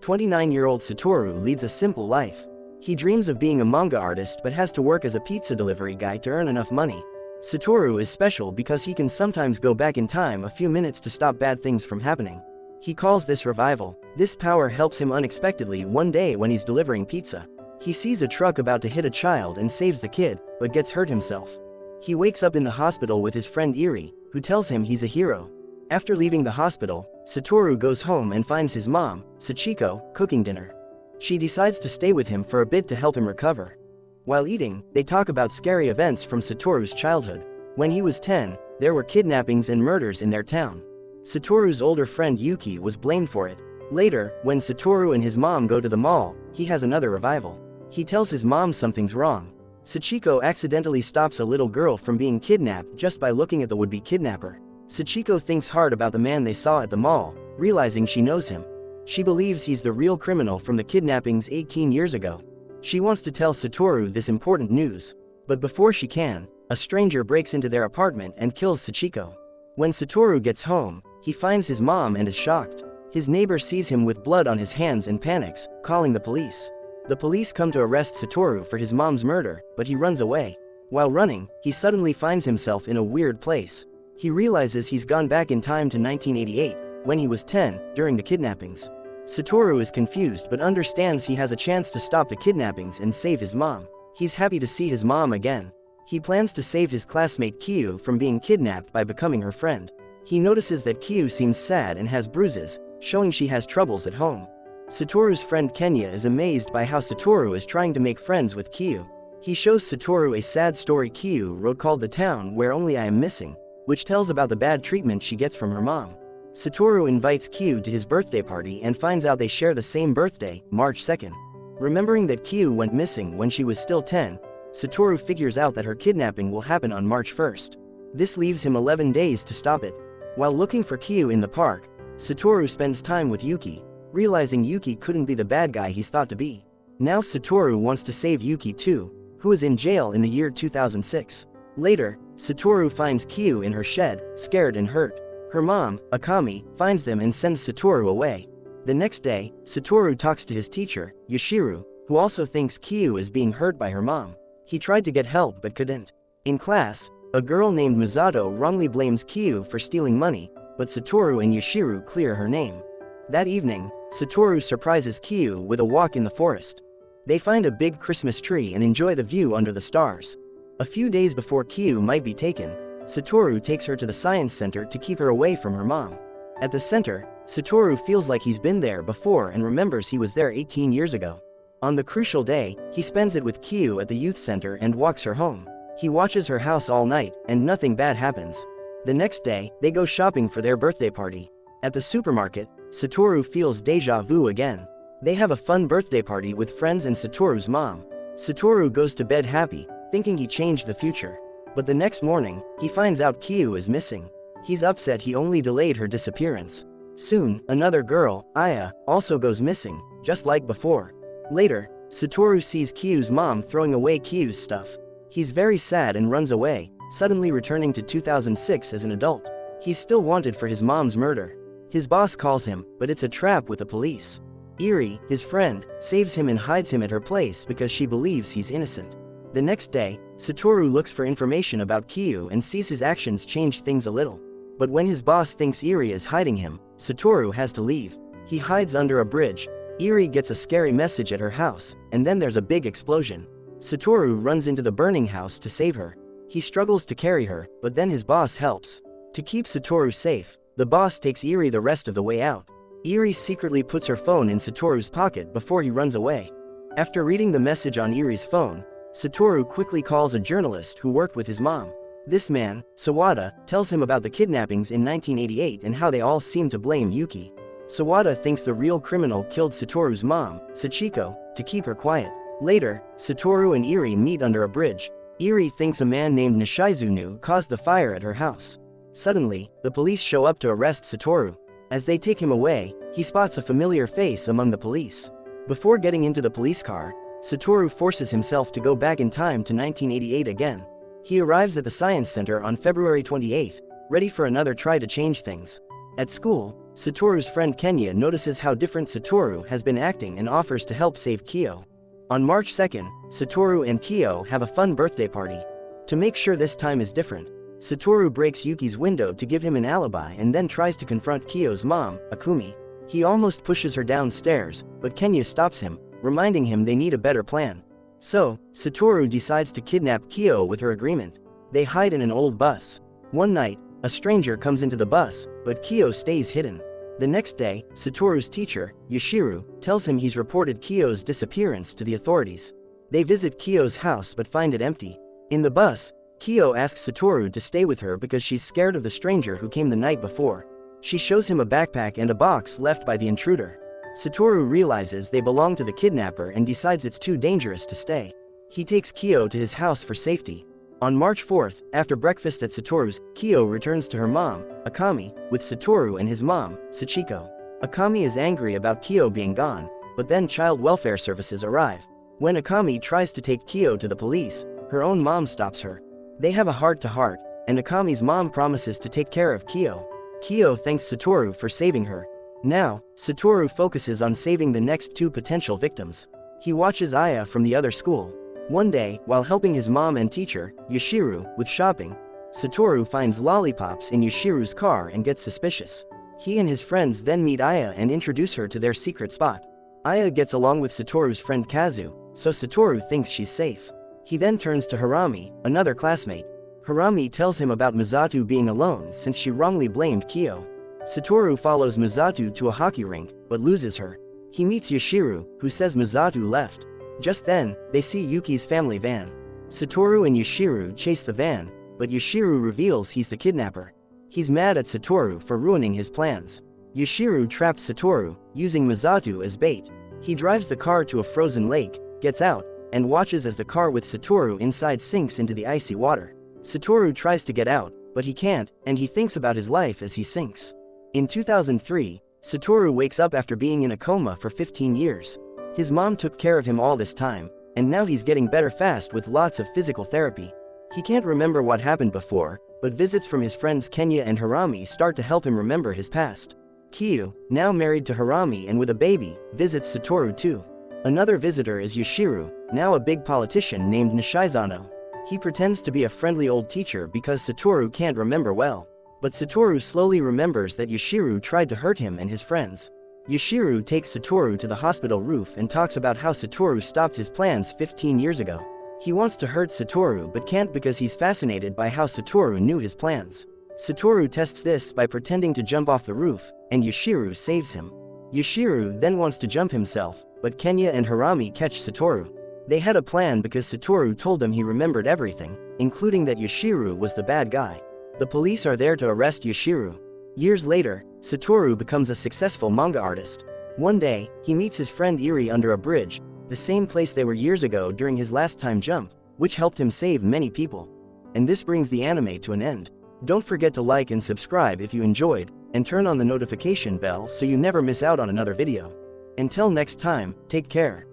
29-year-old Satoru leads a simple life. He dreams of being a manga artist but has to work as a pizza delivery guy to earn enough money. Satoru is special because he can sometimes go back in time a few minutes to stop bad things from happening. He calls this revival. This power helps him unexpectedly one day when he's delivering pizza. He sees a truck about to hit a child and saves the kid, but gets hurt himself. He wakes up in the hospital with his friend Iri, who tells him he's a hero. After leaving the hospital, Satoru goes home and finds his mom, Sachiko, cooking dinner. She decides to stay with him for a bit to help him recover. While eating, they talk about scary events from Satoru's childhood. When he was 10, there were kidnappings and murders in their town. Satoru's older friend Yuki was blamed for it. Later, when Satoru and his mom go to the mall, he has another revival. He tells his mom something's wrong. Sachiko accidentally stops a little girl from being kidnapped just by looking at the would-be kidnapper. Sachiko thinks hard about the man they saw at the mall, realizing she knows him. She believes he's the real criminal from the kidnappings 18 years ago. She wants to tell Satoru this important news. But before she can, a stranger breaks into their apartment and kills Sachiko. When Satoru gets home, he finds his mom and is shocked. His neighbor sees him with blood on his hands and panics, calling the police. The police come to arrest Satoru for his mom's murder, but he runs away. While running, he suddenly finds himself in a weird place. He realizes he's gone back in time to 1988, when he was 10, during the kidnappings. Satoru is confused but understands he has a chance to stop the kidnappings and save his mom. He's happy to see his mom again. He plans to save his classmate Kyu from being kidnapped by becoming her friend. He notices that Kyu seems sad and has bruises, showing she has troubles at home. Satoru's friend Kenya is amazed by how Satoru is trying to make friends with Kyu. He shows Satoru a sad story Kyu wrote called The Town Where Only I Am Missing, which tells about the bad treatment she gets from her mom. Satoru invites Kyu to his birthday party and finds out they share the same birthday, March 2nd. Remembering that Kyu went missing when she was still 10, Satoru figures out that her kidnapping will happen on March 1st. This leaves him 11 days to stop it. While looking for Kyu in the park, Satoru spends time with Yuki, realizing Yuki couldn't be the bad guy he's thought to be. Now Satoru wants to save Yuki too, who is in jail in the year 2006. Later, Satoru finds Kyu in her shed, scared and hurt. Her mom, Akami, finds them and sends Satoru away. The next day, Satoru talks to his teacher, Yoshiru, who also thinks Kyu is being hurt by her mom. He tried to get help but couldn't. In class, a girl named Misato wrongly blames Kyu for stealing money, but Satoru and Yoshiru clear her name. That evening, Satoru surprises Kyu with a walk in the forest. They find a big Christmas tree and enjoy the view under the stars. A few days before Kyu might be taken, Satoru takes her to the science center to keep her away from her mom. At the center, Satoru feels like he's been there before and remembers he was there 18 years ago. On the crucial day, he spends it with Kyu at the youth center and walks her home. He watches her house all night, and nothing bad happens. The next day, they go shopping for their birthday party. At the supermarket, Satoru feels deja vu again. They have a fun birthday party with friends and Satoru's mom. Satoru goes to bed happy, thinking he changed the future. But the next morning, he finds out Kyu is missing. He's upset he only delayed her disappearance. Soon, another girl, Aya, also goes missing, just like before. Later, Satoru sees Kyu's mom throwing away Kyu's stuff. He's very sad and runs away, suddenly returning to 2006 as an adult. He's still wanted for his mom's murder. His boss calls him, but it's a trap with the police. Iri, his friend, saves him and hides him at her place because she believes he's innocent. The next day, Satoru looks for information about Kyu and sees his actions change things a little. But when his boss thinks Iri is hiding him, Satoru has to leave. He hides under a bridge. Iri gets a scary message at her house, and then there's a big explosion. Satoru runs into the burning house to save her. He struggles to carry her, but then his boss helps. To keep Satoru safe, the boss takes Iri the rest of the way out. Iri secretly puts her phone in Satoru's pocket before he runs away. After reading the message on Iri's phone, Satoru quickly calls a journalist who worked with his mom. This man, Sawada, tells him about the kidnappings in 1988 and how they all seem to blame Yuki. Sawada thinks the real criminal killed Satoru's mom, Sachiko, to keep her quiet. Later, Satoru and Iri meet under a bridge. Iri thinks a man named Nishizunu caused the fire at her house. Suddenly, the police show up to arrest Satoru. As they take him away, he spots a familiar face among the police. Before getting into the police car, Satoru forces himself to go back in time to 1988 again. He arrives at the science center on February 28, ready for another try to change things. At school, Satoru's friend Kenya notices how different Satoru has been acting and offers to help save Kyo. On March 2nd, Satoru and Kyo have a fun birthday party. To make sure this time is different, Satoru breaks Yuki's window to give him an alibi and then tries to confront Kyo's mom, Akumi. He almost pushes her downstairs, but Kenya stops him, reminding him they need a better plan. So, Satoru decides to kidnap Kyo with her agreement. They hide in an old bus. One night, a stranger comes into the bus, but Kyo stays hidden. The next day, Satoru's teacher, Yoshiru, tells him he's reported Kyo's disappearance to the authorities. They visit Kyo's house but find it empty. In the bus, Kyo asks Satoru to stay with her because she's scared of the stranger who came the night before. She shows him a backpack and a box left by the intruder. Satoru realizes they belong to the kidnapper and decides it's too dangerous to stay. He takes Kyo to his house for safety. On March 4th, after breakfast at Satoru's, Kyo returns to her mom, Akami, with Satoru and his mom, Sachiko. Akami is angry about Kyo being gone, but then child welfare services arrive. When Akami tries to take Kyo to the police, her own mom stops her. They have a heart-to-heart, and Akami's mom promises to take care of Kyo. Kyo thanks Satoru for saving her. Now, Satoru focuses on saving the next two potential victims. He watches Aya from the other school. One day, while helping his mom and teacher, Yoshiru, with shopping, Satoru finds lollipops in Yoshiru's car and gets suspicious. He and his friends then meet Aya and introduce her to their secret spot. Aya gets along with Satoru's friend Kazu, so Satoru thinks she's safe. He then turns to Harami, another classmate. Harami tells him about Misato being alone since she wrongly blamed Kyo. Satoru follows Misato to a hockey rink, but loses her. He meets Yoshiru, who says Misato left. Just then, they see Yuki's family van. Satoru and Yoshiru chase the van, but Yoshiru reveals he's the kidnapper. He's mad at Satoru for ruining his plans. Yoshiru traps Satoru, using Misato as bait. He drives the car to a frozen lake, gets out, and watches as the car with Satoru inside sinks into the icy water. Satoru tries to get out, but he can't, and he thinks about his life as he sinks. In 2003, Satoru wakes up after being in a coma for 15 years. His mom took care of him all this time, and now he's getting better fast with lots of physical therapy. He can't remember what happened before, but visits from his friends Kenya and Harami start to help him remember his past. Kyu, now married to Harami and with a baby, visits Satoru too. Another visitor is Yoshiru, now a big politician named Nishizano. He pretends to be a friendly old teacher because Satoru can't remember well. But Satoru slowly remembers that Yoshiru tried to hurt him and his friends. Yoshiru takes Satoru to the hospital roof and talks about how Satoru stopped his plans 15 years ago. He wants to hurt Satoru but can't because he's fascinated by how Satoru knew his plans. Satoru tests this by pretending to jump off the roof, and Yoshiru saves him. Yoshiru then wants to jump himself, but Kenya and Harami catch Satoru. They had a plan because Satoru told them he remembered everything, including that Yoshiru was the bad guy. The police are there to arrest Yoshiru. Years later, Satoru becomes a successful manga artist. One day, he meets his friend Iri under a bridge, the same place they were years ago during his last time jump, which helped him save many people. And this brings the anime to an end. Don't forget to like and subscribe if you enjoyed, and turn on the notification bell so you never miss out on another video. Until next time, take care.